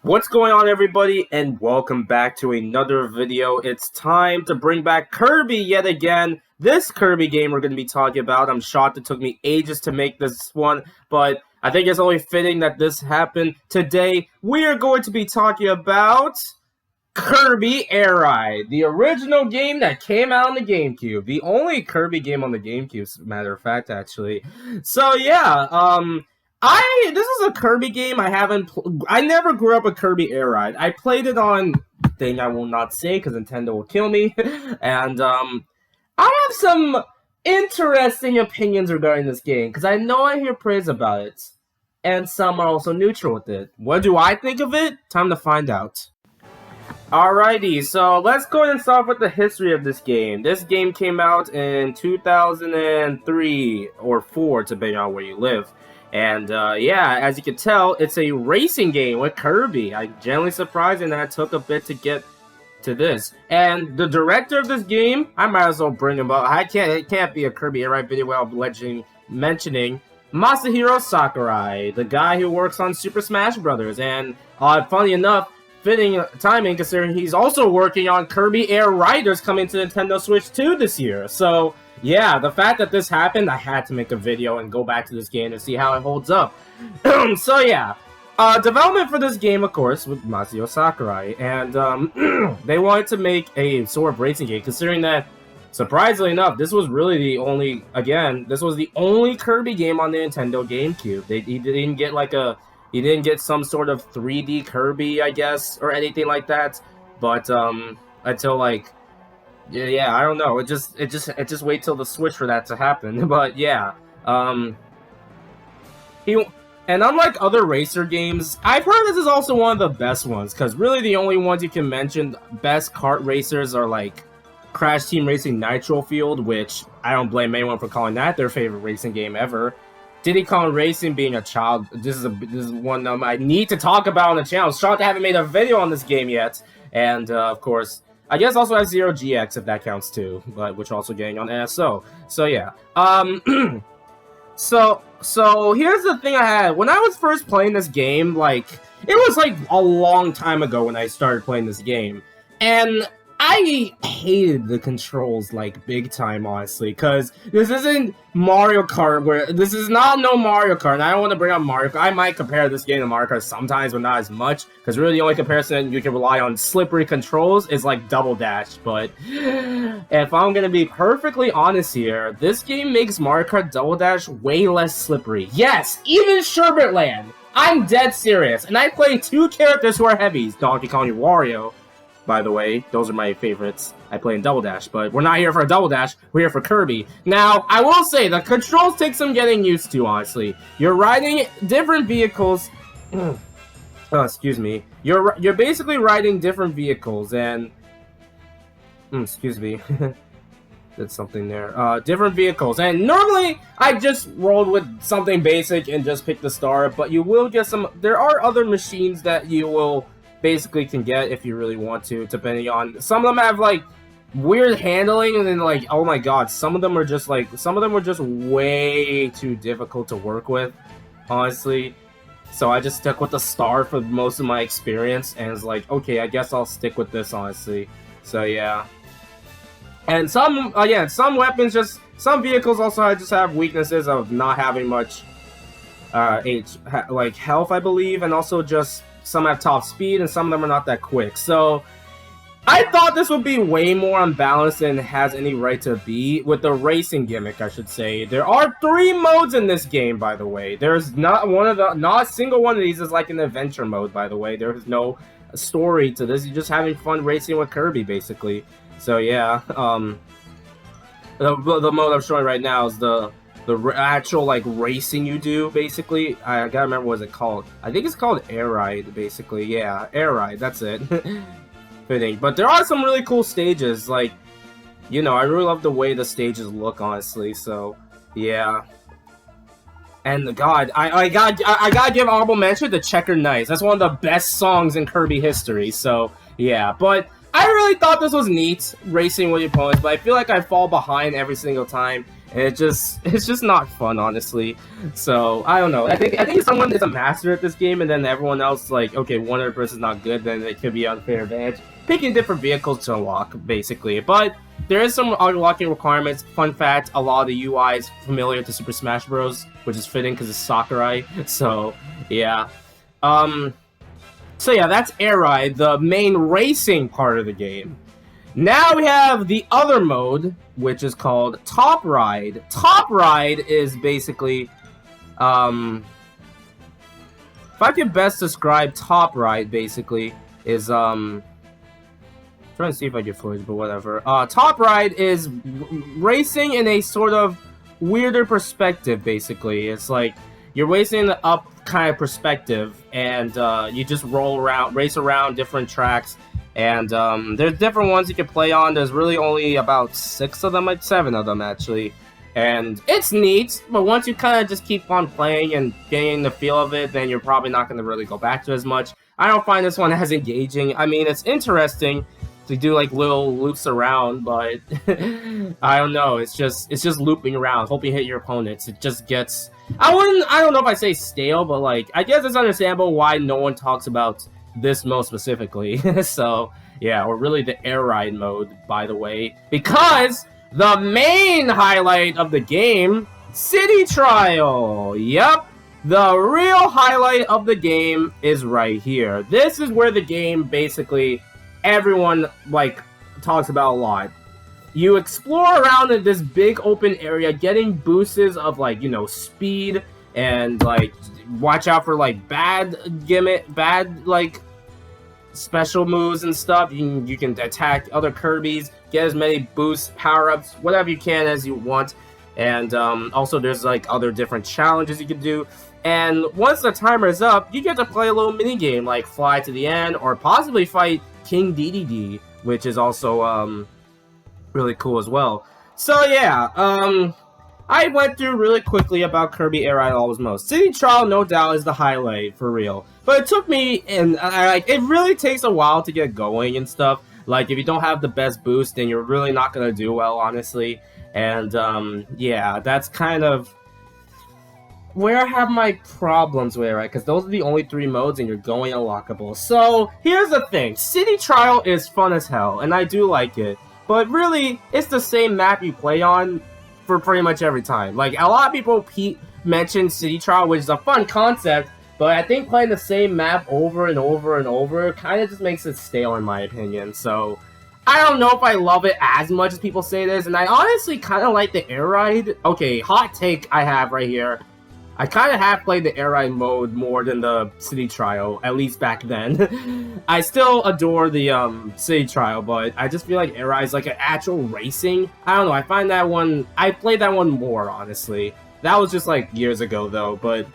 What's going on, everybody, and welcome back to another video. It's time to bring back Kirby yet again. This Kirby game we're going to be talking about. I'm shocked it took me ages to make this one, but I think it's only fitting that this happened today. We are going to be talking about Kirby Air Ride, the original game that came out on the GameCube. The only Kirby game on the GameCube, as a matter of fact, actually. So, yeah, this is a Kirby game I never grew up with Kirby Air Ride. I played it on thing I will not say because Nintendo will kill me. And I have some interesting opinions regarding this game because I know I hear praise about it. And some are also neutral with it. What do I think of it? Time to find out. Alrighty, so let's go ahead and start with the history of this game. This game came out in 2003 or 4, depending on where you live. And, yeah, as you can tell, it's a racing game with Kirby. I'm genuinely surprised that it took a bit to get to this. And the director of this game, I might as well bring him up. It can't be a Kirby Air Ride video without mentioning Masahiro Sakurai, the guy who works on Super Smash Bros. And, funny enough, fitting timing considering he's also working on Kirby Air Riders coming to Nintendo Switch 2 this year. So, yeah, the fact that this happened, I had to make a video and go back to this game to see how it holds up. So, yeah. Development for this game, of course, with Masahiro Sakurai. And, they wanted to make a sort of racing game, considering that, surprisingly enough, this was really the only, this was the only Kirby game on the Nintendo GameCube. He didn't get like he didn't get some sort of 3D Kirby, I guess, or anything like that. But, until, like, yeah, I don't know. It just wait till the Switch for that to happen. But yeah, and unlike other racer games, I've heard this is also one of the best ones because really the only ones you can mention best kart racers are like Crash Team Racing Nitro Field, which I don't blame anyone for calling that their favorite racing game ever. Diddy Kong Racing being a child, this is one I need to talk about on the channel. I'm shocked I haven't made a video on this game yet, and of course. I guess also has Zero GX if that counts too, but which also getting on NSO. So yeah. So here's the thing I had. When I was first playing this game, like it was like a long time ago when I started playing this game. And I hated the controls like big time, honestly, because this isn't Mario Kart this is not no Mario Kart, and I don't want to bring up Mario Kart. I might compare this game to Mario Kart sometimes, but not as much, because really the only comparison you can rely on slippery controls is like Double Dash, but if I'm going to be perfectly honest here, this game makes Mario Kart Double Dash way less slippery. Yes, even Sherbet Land! I'm dead serious, and I play two characters who are heavies, Donkey Kong and Wario. By the way, those are my favorites. I play in Double Dash, but we're not here for a Double Dash. We're here for Kirby. Now, I will say, the controls take some getting used to, honestly. You're riding different vehicles. Oh, excuse me. You're basically riding different vehicles, and... excuse me. Did something there. Different vehicles. And normally, I just rolled with something basic and just picked the star, but you will get some... There are other machines that you will... basically can get if you really want to, depending on some of them have like weird handling, and then like oh my god, some of them were just way too difficult to work with, honestly. So I just stuck with the star for most of my experience, and it's like okay, I guess I'll stick with this, honestly. So yeah, and some some vehicles also just have weaknesses of not having much like health, I believe, and also just some have top speed, and some of them are not that quick. So, I thought this would be way more unbalanced than it has any right to be, with the racing gimmick, I should say. There are 3 modes in this game, by the way. There's not a single one of these is like an adventure mode, by the way. There's no story to this. You're just having fun racing with Kirby, basically. So, yeah. The mode I'm showing right now is the actual like racing you do, basically. I gotta remember what it's called. I think it's called Air Ride, basically. Yeah, Air Ride, that's it. Fitting. But there are some really cool stages, like, you know, I really love the way the stages look, honestly. So yeah. And god, I gotta give honorable mention to Checker Nights. That's one of the best songs in Kirby history. So yeah, but I really thought this was neat, racing with your opponents, but I feel like I fall behind every single time, and it's just not fun, honestly. So I don't know. I think if someone is a master at this game, and then everyone else like, okay, one other person's not good, then it could be unfair advantage. Picking different vehicles to unlock, basically. But there is some unlocking requirements. Fun fact: a lot of the UI is familiar to Super Smash Bros., which is fitting because it's Sakurai. So yeah. So yeah, that's Air Ride, the main racing part of the game. Now we have the other mode, which is called Top Ride. Top Ride is basically, if I could best describe Top Ride, basically, is, trying to see if I get footage, but whatever. Top Ride is racing in a sort of weirder perspective, basically. It's like, you're racing the up kind of perspective, and you just race around different tracks, and there's different ones you can play on. There's really only about 6 of them, like 7 of them actually, and it's neat, but once you kind of just keep on playing and getting the feel of it, then you're probably not going to really go back to it as much. I don't find this one as engaging. I mean, it's interesting to do like little loops around, but I don't know, it's just looping around, hoping you hit your opponents. It just gets, I don't know if I say stale, but like, I guess it's understandable why no one talks about this mode specifically. So yeah, or really the Air Ride mode, by the way, because the main highlight of the game, City Trial. Yep, the real highlight of the game is right here. This is where the game basically everyone like talks about a lot. You explore around in this big open area, getting boosts of like, you know, speed, and like watch out for like bad like special moves and stuff. You can attack other Kirbys, get as many boosts, power-ups, whatever you can as you want. And also there's like other different challenges you can do. And once the timer is up, you get to play a little mini game like fly to the end, or possibly fight King DDD, which is also really cool as well. So yeah, I went through really quickly about Kirby Air Ride Always Most. City Trial, no doubt, is the highlight for real. But it took me, and it really takes a while to get going and stuff. Like, if you don't have the best boost, then you're really not gonna do well, honestly. And yeah, that's kind of where I have my problems with it, right? Because those are the only 3 modes, and you're going unlockable. So here's the thing: City Trial is fun as hell, and I do like it. But really, it's the same map you play on for pretty much every time. Like, a lot of people mention City Trial, which is a fun concept, but I think playing the same map over and over and over kind of just makes it stale, in my opinion. So I don't know if I love it as much as people say this, and I honestly kind of like the Air Ride. Okay, hot take I have right here: I kind of have played the Air Ride mode more than the City Trial, at least back then. I still adore the City Trial, but I just feel like Air Ride is like an actual racing. I don't know, I find that one, I played that one more, honestly. That was just like years ago though, but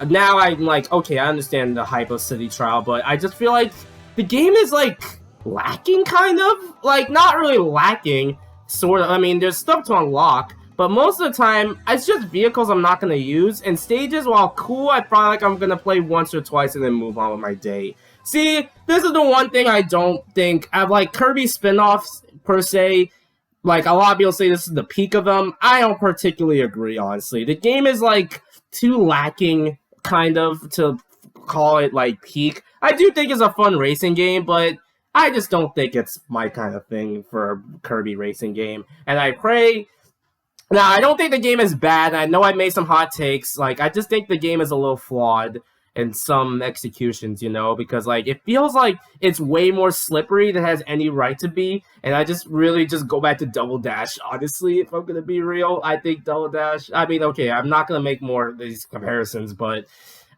now I'm like, okay, I understand the hype of City Trial, but I just feel like the game is like lacking, kind of. Like, not really lacking, sort of. I mean, there's stuff to unlock, but most of the time, it's just vehicles I'm not going to use, and stages, while cool, I feel like I'm going to play once or twice and then move on with my day. See, this is the one thing I don't think, I like Kirby spin-offs, per se, like, a lot of people say this is the peak of them. I don't particularly agree, honestly. The game is, like, too lacking, kind of, to call it, like, peak. I do think it's a fun racing game, but I just don't think it's my kind of thing for a Kirby racing game. And I pray... Now, I don't think the game is bad. I know I made some hot takes. Like, I just think the game is a little flawed in some executions, you know? Because, like, it feels like it's way more slippery than it has any right to be. And I just really just go back to Double Dash, honestly, if I'm going to be real. I think Double Dash... I mean, okay, I'm not going to make more of these comparisons, but...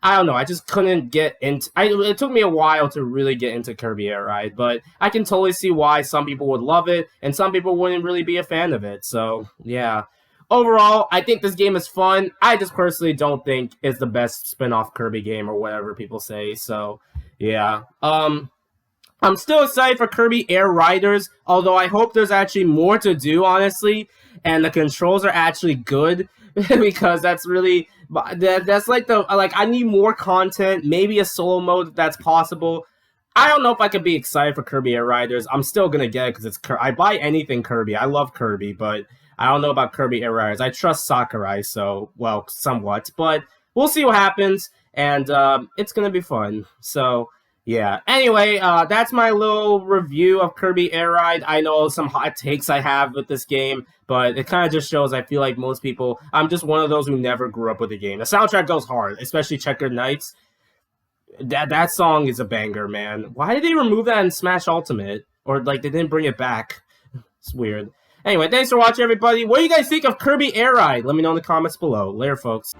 I don't know, I just couldn't get into... it took me a while to really get into Kirby Air Ride, but I can totally see why some people would love it, and some people wouldn't really be a fan of it, so, yeah. Overall, I think this game is fun. I just personally don't think it's the best spin-off Kirby game, or whatever people say, so, yeah. I'm still excited for Kirby Air Riders, although I hope there's actually more to do, honestly, and the controls are actually good, because that's really... That's like I need more content, maybe a solo mode if that's possible. I don't know if I could be excited for Kirby Air Riders. I'm still gonna get it because it's I buy anything Kirby. I love Kirby, but I don't know about Kirby Air Riders. I trust Sakurai, so well, somewhat, but we'll see what happens, and it's gonna be fun. So yeah. Anyway, that's my little review of Kirby Air Ride. I know some hot takes I have with this game, but it kind of just shows I feel like most people. I'm just one of those who never grew up with the game. The soundtrack goes hard, especially Checkered Knights. That song is a banger, man. Why did they remove that in Smash Ultimate? Or, like, they didn't bring it back? It's weird. Anyway, thanks for watching, everybody. What do you guys think of Kirby Air Ride? Let me know in the comments below. Later, folks.